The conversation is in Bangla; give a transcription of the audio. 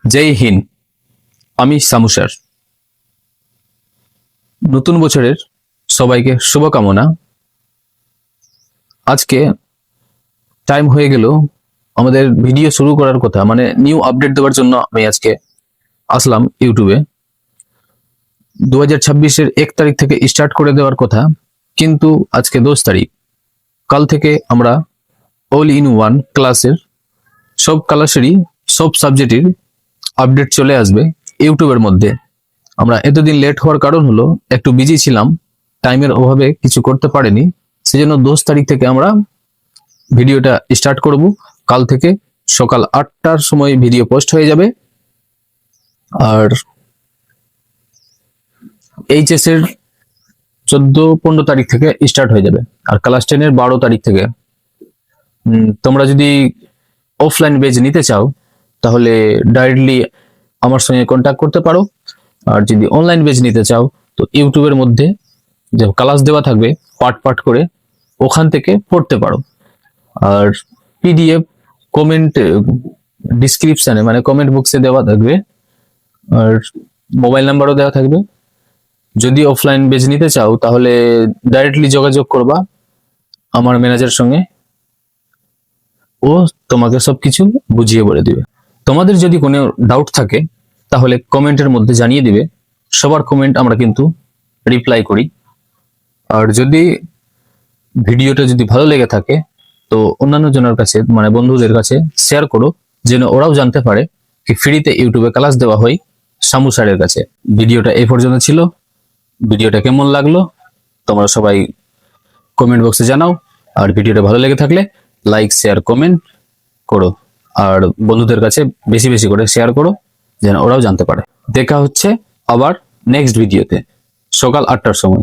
জয় হিন্দ। আমি সামু স্যার। নতুন বছরের সবাইকে শুভকামনা। আজকে টাইম হয়ে গেল আমাদের ভিডিও শুরু করার কথা, মানে নিউ আপডেট দেওয়ার জন্য আমি আজকে আসলাম ইউটিউবে। 2026-এর 1 তারিখ থেকে স্টার্ট করে দেওয়ার কথা, কিন্তু আজকে 10 তারিখ। কাল থেকে আমরা অল ইন ওয়ান ক্লাসের সব ক্লাসেরই সব সাবজেক্টের আপডেট চলে আসবে ইউটিউবের মধ্যে। আমরা এতদিন লেট হওয়ার কারণ হলো একটু বিজি ছিলাম, টাইমের অভাবে কিছু করতে পারিনি। সেজন্য 10 তারিখ থেকে আমরা ভিডিওটা স্টার্ট করব। কাল থেকে সকাল 8টার সময় ভিডিও পোস্ট হয়ে যাবে। আর এইচএস এর 14-15 তারিখ থেকে স্টার্ট হয়ে যাবে, আর ক্লাস 10-এর 12 তারিখ থেকে। তোমরা যদি অফলাইন বেজ নিতে চাও তাহলে ডাইরেক্টলি আমার সঙ্গে কন্ট্যাক্ট করতে পারো। আর যদি অনলাইন বেজ নিতে চাও তো ইউটিউবের মধ্যে যে ক্লাস দেওয়া থাকবে পার্ট পার্ট করে, ওখান থেকে পড়তে পারো। আর পিডিএফ কমেন্ট ডিসক্রিপশনে, মানে কমেন্ট বক্সে দেওয়া থাকবে, আর মোবাইল নাম্বারও দেওয়া থাকবে। যদি অফলাইন বেজ নিতে চাও তাহলে ডাইরেক্টলি যোগাযোগ করবা আমার ম্যানেজারের সঙ্গে, ও তোমাকে সবকিছু বুঝিয়ে বলে দিবে। তোমাদের যদি কোনো ডাউট থাকে তাহলে কমেন্টের মধ্যে জানিয়ে দিবে। সবার কমেন্ট আমরা কিন্তু রিপ্লাই করি। আর যদি ভিডিওটা যদি ভালো লেগে থাকে তো অন্যান্য জনের কাছে, মানে বন্ধুদের কাছে শেয়ার করো, যেন ওরাও জানতে পারে কি ফ্রিতে ইউটিউবে ক্লাস দেওয়া হয় সামু স্যারের কাছে। ভিডিওটা এই পর্যন্ত ছিল। ভিডিওটা কেমন লাগলো তোমরা সবাই কমেন্ট বক্সে জানাও। আর ভিডিওটা ভালো লেগে থাকলে লাইক, শেয়ার, কমেন্ট করো। আর বন্ধুদের কাছে বেশি বেশি করে শেয়ার করো, যেন ওরাও জানতে পারে। দেখা হচ্ছে আবার নেক্সট ভিডিওতে সকাল 8টার সময়।